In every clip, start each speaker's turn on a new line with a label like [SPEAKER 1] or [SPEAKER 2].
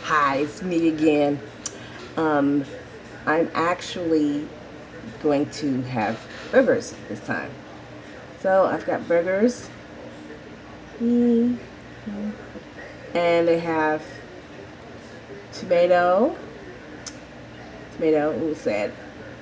[SPEAKER 1] Hi, it's me again. I'm actually going to have burgers this time. So I've got burgers, and they have tomato, ooh, sad,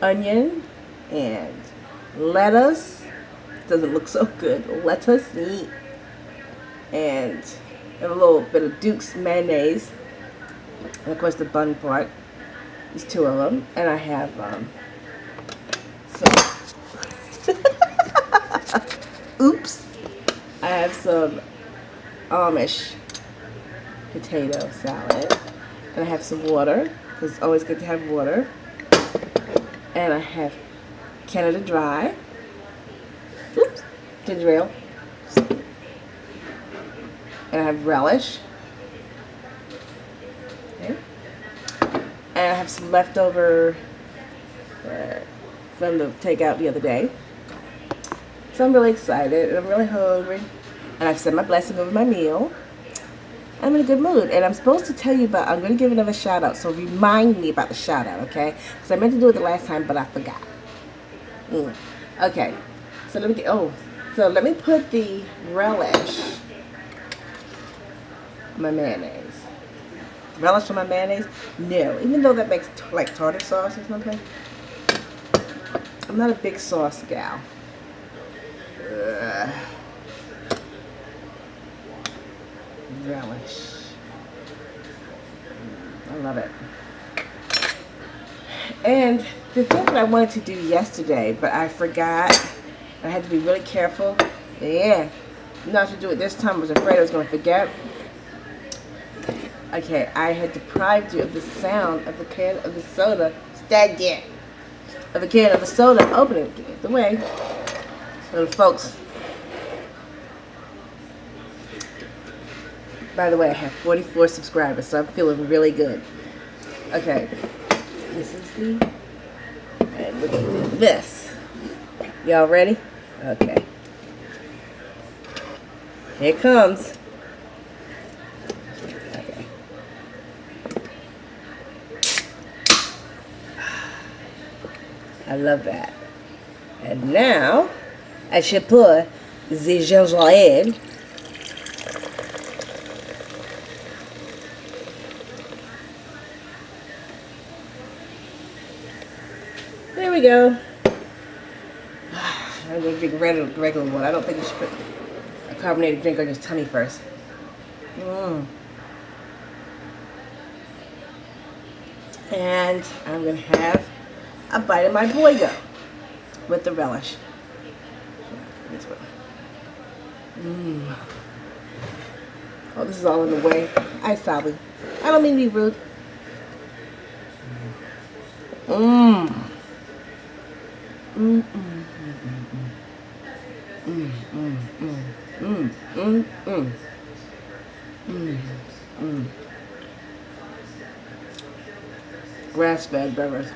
[SPEAKER 1] onion, and lettuce. Doesn't look so good. Lettuce, and a little bit of Duke's mayonnaise, and of course the bun part. There's two of them, and I have some. Oops! I have some Amish potato salad, and I have some water because it's always good to have water. And I have Canada Dry. Oops! Ginger ale. And I have relish. Okay. And I have some leftover from the takeout the other day. So I'm really excited and I'm really hungry. And I've said my blessing over my meal. I'm in a good mood. And I'm supposed to tell you about, I'm going to give another shout out. So remind me about the shout out, okay? Because I meant to do it the last time, but I forgot. Okay. So let me get, let me put the relish on my mayonnaise. Relish on my mayonnaise? No. Even though that makes like tartar sauce or something. I'm not a big sauce gal. Relish. I love it. And the thing that I wanted to do yesterday, but I forgot, I had to be really careful. Yeah. Not to do it this time. I was afraid I was going to forget. Okay, I had deprived you of the sound of the can of the soda. Stand there. Of the can of the soda opening. Get the way. So folks, by the way, I have 44 subscribers, so I'm feeling really good. Okay, this is the, and we're gonna do this. Y'all ready? Okay. Here it comes. Okay. I love that. And now, I should put the ginger ale. There we go. I'm going to drink regular one. I don't think you should put a carbonated drink on your tummy first. And I'm going to have a bite of my boygo with the relish. This one. Oh, this is all in the way. I'm sorry. I don't mean to be rude. Grass-fed burgers.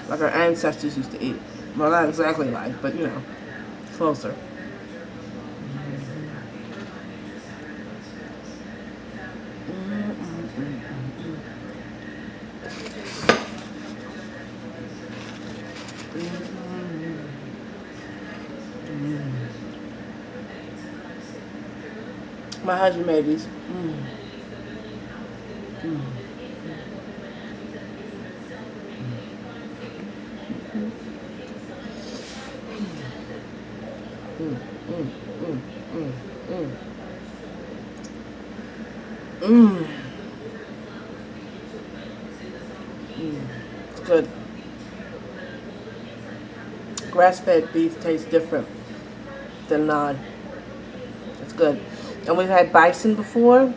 [SPEAKER 1] Like our ancestors used to eat. Well, not exactly like, but you know, closer. My husband made these. It's good. Grass-fed beef tastes different than non. It's good. And we've had bison before.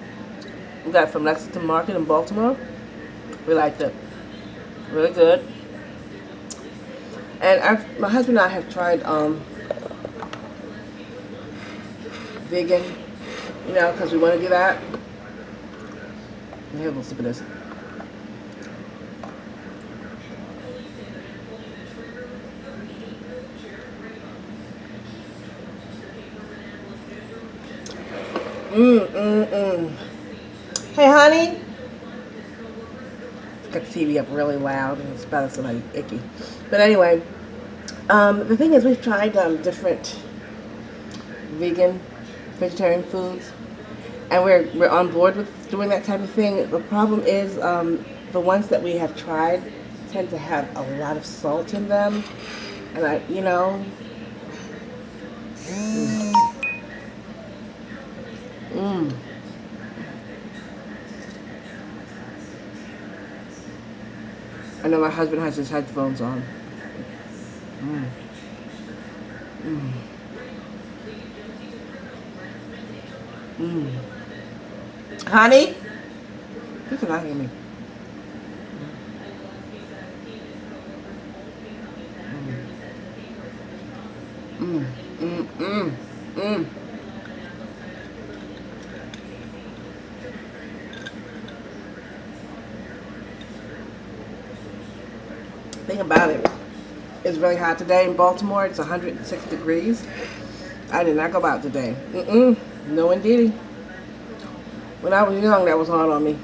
[SPEAKER 1] We got it from Lexington Market in Baltimore. We liked it. Really good. And my husband and I have tried vegan, you know, because we want to do that. Have a little sip of this. Hey, honey. got the TV up really loud and it's about somebody icky. But anyway, the thing is, we've tried different vegetarian foods, and we're on board with doing that type of thing. The problem is, the ones that we have tried tend to have a lot of salt in them, and I know my husband has his headphones on. Honey? You cannot hear me. Thing about it, it's really hot today in Baltimore. It's 106 degrees. I did not go out today. No indeedy. When I was young, that was hard on me.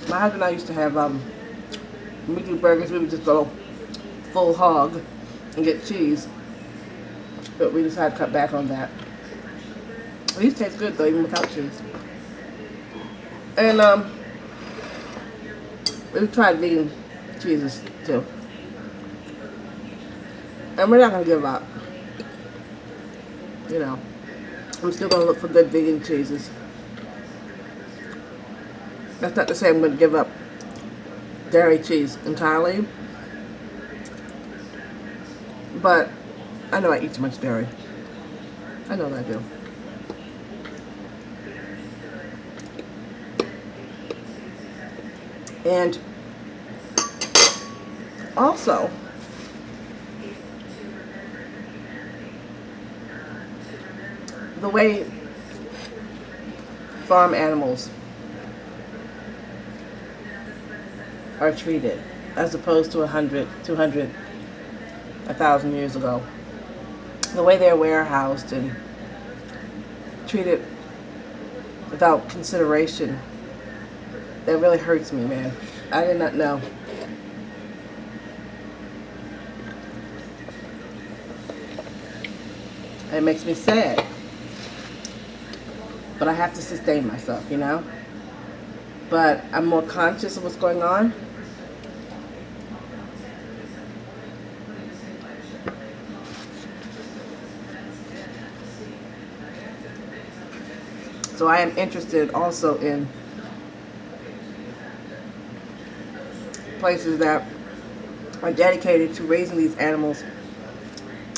[SPEAKER 1] My husband and I used to have, when we do burgers, we would just go full hog and get cheese. But we decided to cut back on that. These taste good though, even without cheese. And we've tried vegan cheeses too. And we're not gonna give up. You know, I'm still gonna look for good vegan cheeses. That's not to say I'm going to give up dairy cheese entirely, but I know I eat too much dairy. I know that I do. And also, the way farm animals are treated, as opposed to 100, 200, 1,000 years ago. The way they're warehoused and treated without consideration, that really hurts me, man. I did not know. It makes me sad. But I have to sustain myself, you know? But I'm more conscious of what's going on. So I am interested also in places that are dedicated to raising these animals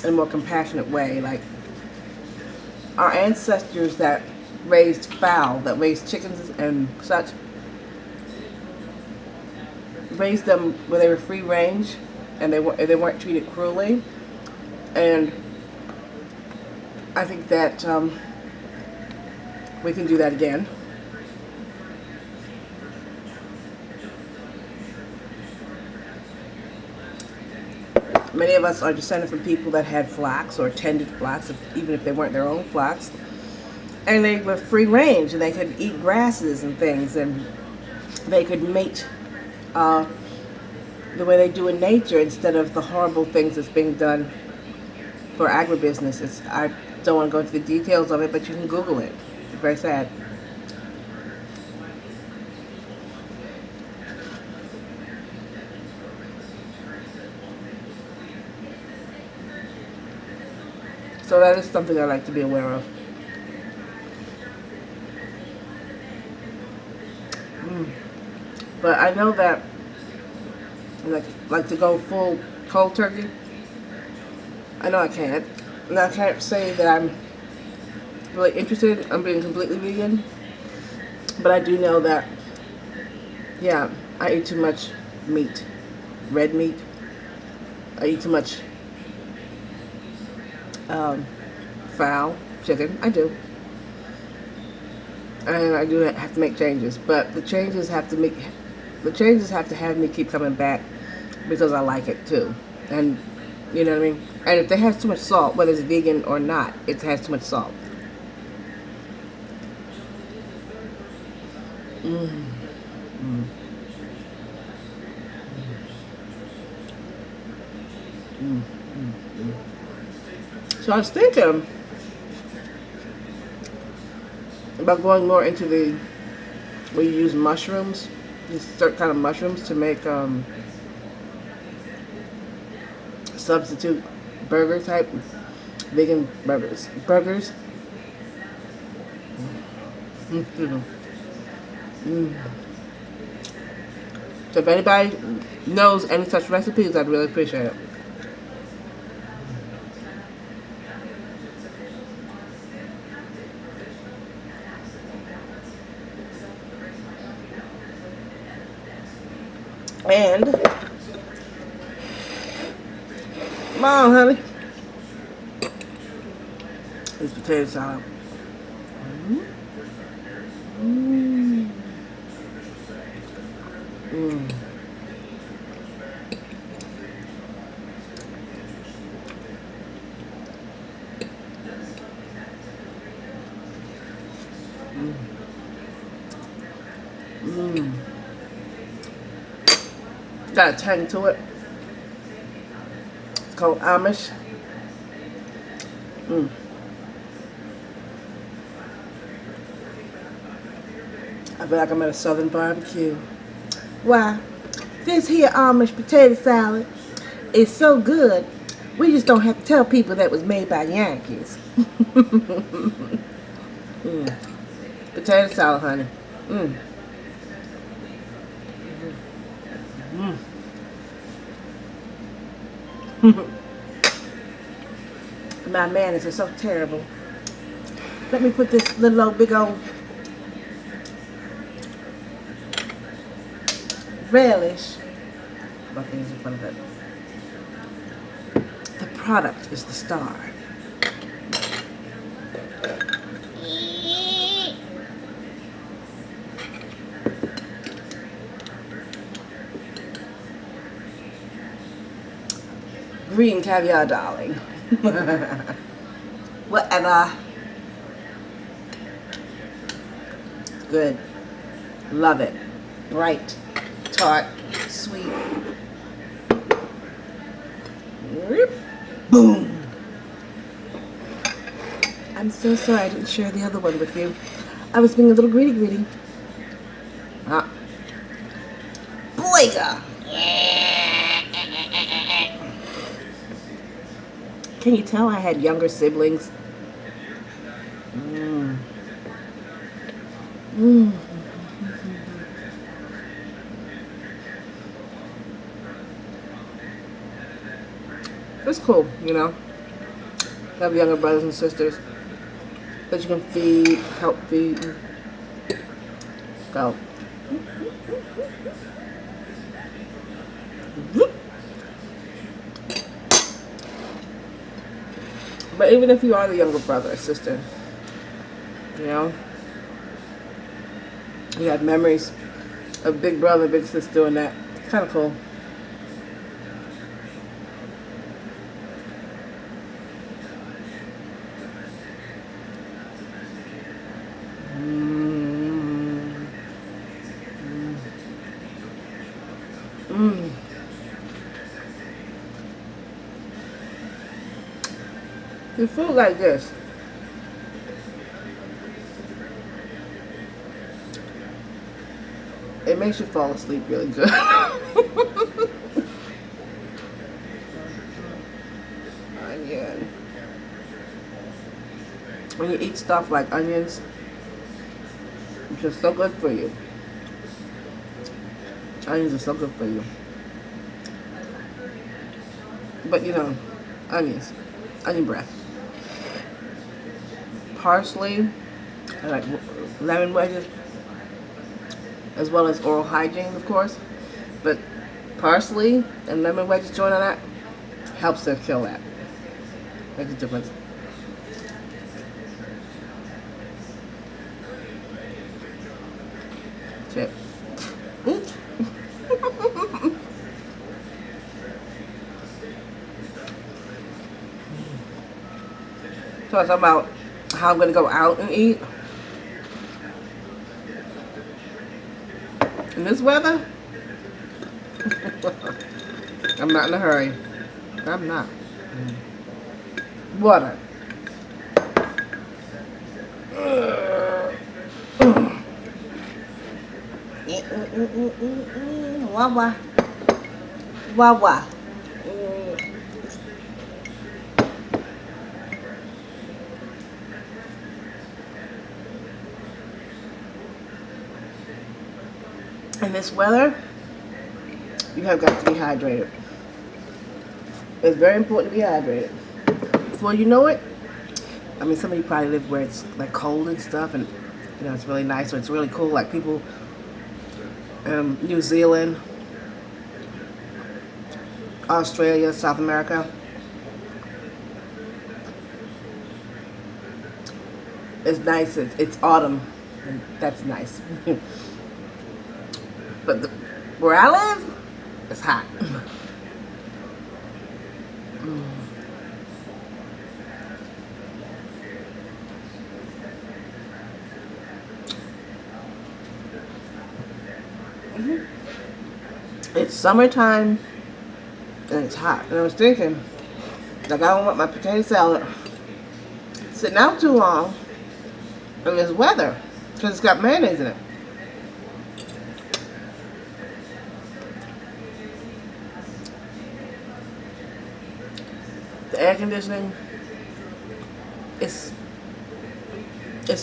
[SPEAKER 1] in a more compassionate way. Like our ancestors that raised fowl, that raised chickens and such, raised them where they were free range and they weren't treated cruelly. And I think that we can do that again. Many of us are descended from people that had flocks or tended flocks, even if they weren't their own flocks. And they were free range and they could eat grasses and things, and they could mate the way they do in nature instead of the horrible things that's being done for agribusiness. I don't want to go into the details of it, but you can Google it. It's very sad. So that is something I like to be aware of. But I know that like to go full cold turkey. I know I can't. And I can't say that I'm really interested in being completely vegan. But I do know that, yeah, I eat too much meat. Red meat. I eat too much fowl, chicken. I do. and I do have to make changes. But the changes have to have me keep coming back because I like it too. And you know what I mean? And if it has too much salt, whether it's vegan or not, it has too much salt. Mm. Mm. Mm. Mm. So I was thinking about going more into the where you use mushrooms, these certain kind of mushrooms to make substitute burger type vegan burgers. Mm. So if anybody knows any such recipes, I'd really appreciate it. And come on, honey. This potato salad. Mm. Mm. Mm. Mm. Got a tang to it. It's called Amish. Mm. I feel like I'm at a southern barbecue. Why? This here Amish potato salad is so good, we just don't have to tell people that it was made by Yankees. Mm. Potato salad, honey. Mm. Mm. My manners are so terrible. Let me put this little old big old relish. My fingers in front of it. The product is the star. Green caviar, darling. Whatever. Good. Love it. Bright, tart, sweet. Boom. I'm so sorry I didn't share the other one with you. I was being a little greedy. Ah. Boyga. Can you tell I had younger siblings? Mm. Mm. It's cool, you know. Have younger brothers and sisters that you can feed, help feed. Go. But even if you are the younger brother or sister, you know, you have memories of big brother, big sister doing that. It's kind of cool. You food like this, it makes you fall asleep really good. Onion. When you eat stuff like onions, it's just so good for you. Onions are so good for you. But you know, onions, onion breath. Parsley, I like lemon wedges, as well as oral hygiene, of course. But parsley and lemon wedges joined on that helps to kill that. Makes a difference. Shit. Oops. So it's about how I'm gonna go out and eat in this weather. I'm not in a hurry. I'm not. Water. Wawa. Wawa. In this weather, you have got to be hydrated. It's very important to be hydrated. Before you know it, I mean, some of you probably live where it's like cold and stuff, and you know it's really nice or it's really cool. Like people in New Zealand, Australia, South America. It's nice. It's autumn, and that's nice. But where I live, it's hot. It's summertime and it's hot. And I was thinking, like, I don't want my potato salad sitting out too long in this weather because it's got mayonnaise in it. The air conditioning, it's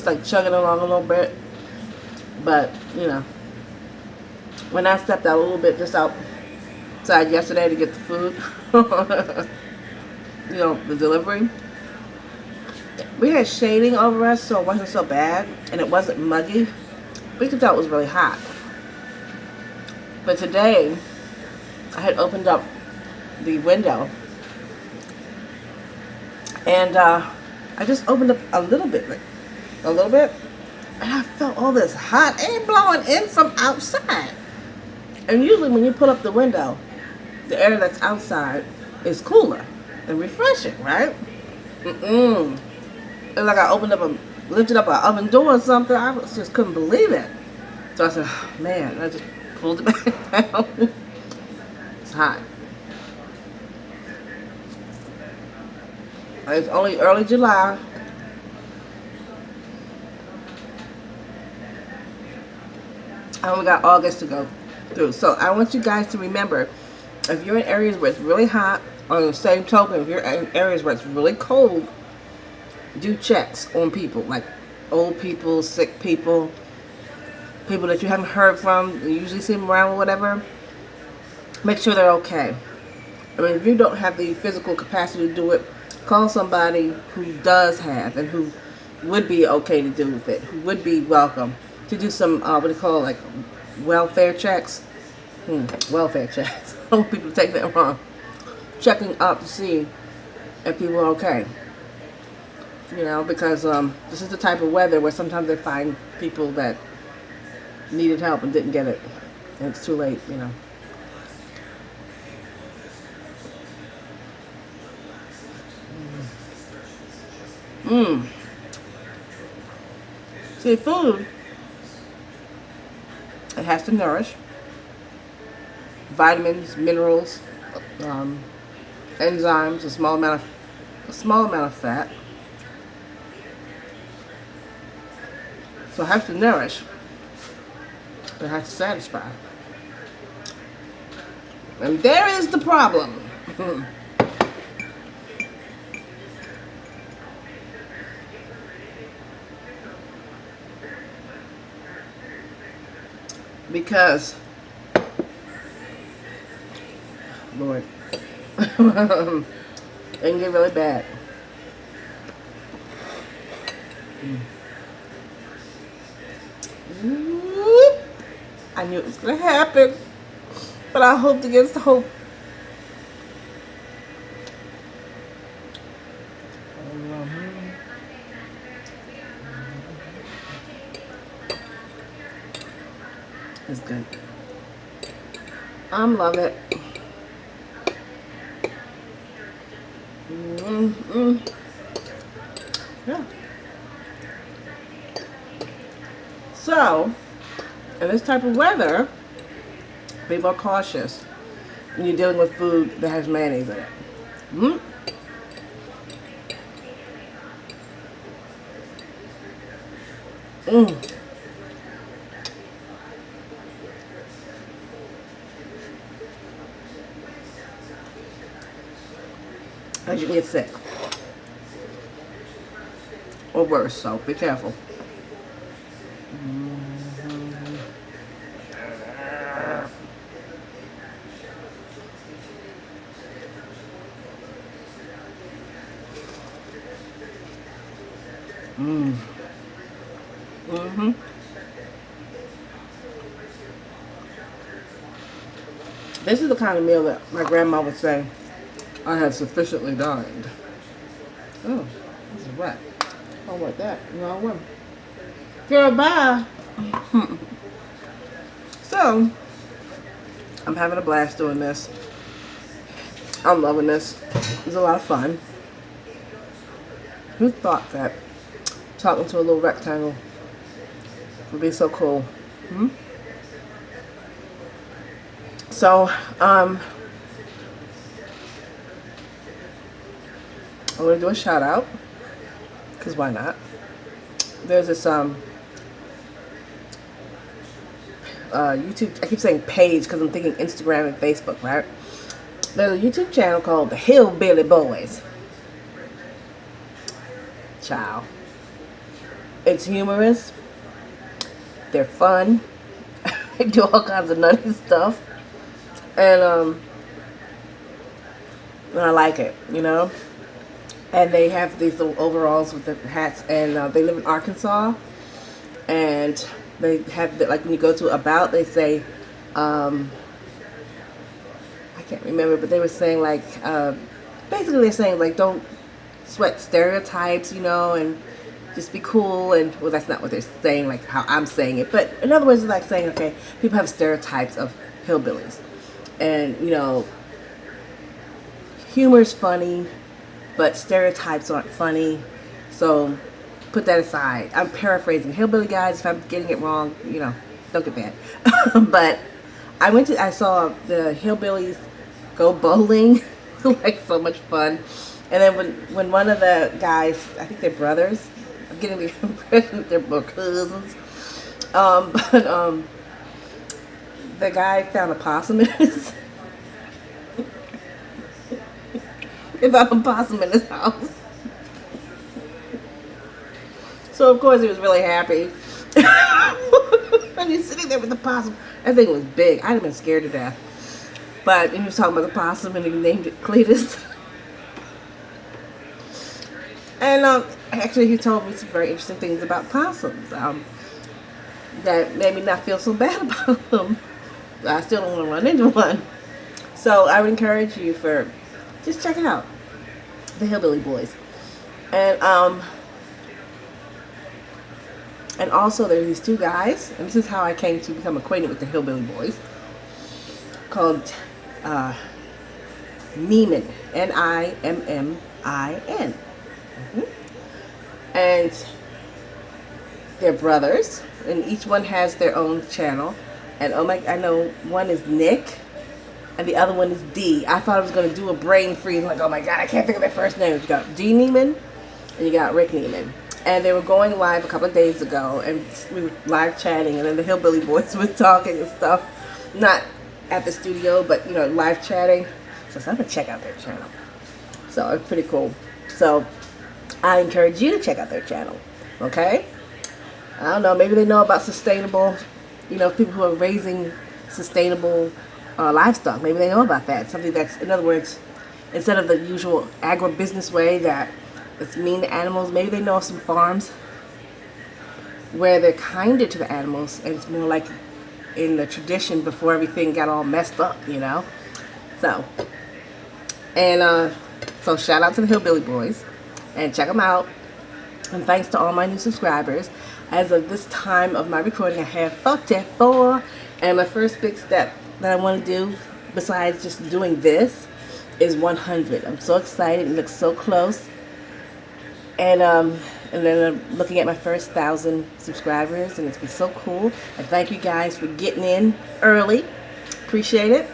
[SPEAKER 1] like chugging along a little bit, but you know, when I stepped out a little bit just outside yesterday to get the food, you know, the delivery, we had shading over us, so it wasn't so bad, and it wasn't muggy, but you could tell it was really hot. But today, I had opened up the window, and I just opened up a little bit, and I felt all this hot air blowing in from outside. And usually when you put up the window, the air that's outside is cooler and refreshing, right? It's like I lifted up an oven door or something. I just couldn't believe it. So I said, oh, man, I just pulled it back down. It's hot. It's only early July. And we got August to go through. So I want you guys to remember, if you're in areas where it's really hot, on the same token, if you're in areas where it's really cold, do checks on people, like old people, sick people, people that you haven't heard from, you usually see them around or whatever. Make sure they're okay. I mean, if you don't have the physical capacity to do it, call somebody who does have and who would be okay to do with it, who would be welcome to do some, what do you call it, like welfare checks? Welfare checks. I don't want people to take that wrong. Checking up to see if people are okay. You know, because this is the type of weather where sometimes they find people that needed help and didn't get it. And it's too late, you know. See, food, it has to nourish. Vitamins, minerals, enzymes, a small amount of fat. So it has to nourish, but it has to satisfy. And there is the problem. Because, Lord, it can get really bad. I knew it was going to happen, but I hoped against hope. is good. Love it. Yeah. So, in this type of weather, be more cautious when you're dealing with food that has mayonnaise in it. As you get sick. Or worse, so be careful. This is the kind of meal that my grandma would say, I have sufficiently dined. Oh, this is wet. I want that. No, I wouldn't. Girl, bye. So, I'm having a blast doing this. I'm loving this. It's a lot of fun. Who thought that talking to a little rectangle would be so cool? So, I'm going to do a shout out, because why not? There's this YouTube, I keep saying page because I'm thinking Instagram and Facebook, right? There's a YouTube channel called the Hillbilly Boys. Child. It's humorous. They're fun. They do all kinds of nutty stuff. And I like it, you know? And they have these little overalls with the hats, and they live in Arkansas. And they have, like, when you go to About, they say, I can't remember, but they were saying, like, basically they're saying, like, don't sweat stereotypes, you know, and just be cool. And, well, that's not what they're saying, like how I'm saying it. But in other words, it's like saying, okay, people have stereotypes of hillbillies. And, you know, humor's funny, but stereotypes aren't funny. So put that aside. I'm paraphrasing. Hillbilly guys, if I'm getting it wrong, you know, don't get mad. But I saw the hillbillies go bowling. Like, so much fun. And then when one of the guys, I think they're brothers, I'm getting the impression they're more cousins. The guy found a possum in his he found a possum in his house. So of course he was really happy. And he's sitting there with the possum. That thing was big. I'd have been scared to death. But he was talking about the possum and he named it Cletus. And actually he told me some very interesting things about possums that made me not feel so bad about them. I still don't want to run into one. So I would encourage you just check it out. The Hillbilly Boys. And also there's these two guys, and this is how I came to become acquainted with the Hillbilly Boys, called Nimmin, Nimmin. And they're brothers, and each one has their own channel. And oh my, I know one is Nick, and the other one is D. I thought I was going to do a brain freeze, like, oh my god, I can't think of their first names. You got D. Neiman, and you got Rick Neiman. And they were going live a couple of days ago, and we were live chatting, and then the Hillbilly Boys were talking and stuff. Not at the studio, but, you know, live chatting. So I'm going to check out their channel. So it's pretty cool. So I encourage you to check out their channel. Okay? I don't know, maybe they know about sustainable, you know, people who are raising sustainable livestock. Maybe they know about that. Something that's, in other words, instead of the usual agribusiness way that it's mean to animals, maybe they know of some farms where they're kinder to the animals, and it's more like in the tradition before everything got all messed up, you know. So, and so shout out to the Hillbilly Boys, and check them out. And thanks to all my new subscribers. As of this time of my recording, I have 44 And my first big step that I want to do, besides just doing this, is 100. I'm so excited. It looks so close. And then I'm looking at my first 1,000 subscribers, and it's been so cool. And thank you guys for getting in early. Appreciate it.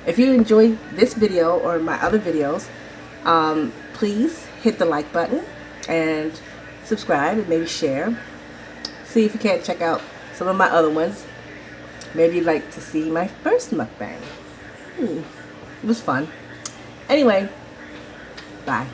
[SPEAKER 1] If you enjoyed this video or my other videos, please hit the like button and subscribe and maybe share. See if you can't check out some of my other ones. Maybe you'd like to see my first mukbang. It was fun. Anyway, bye.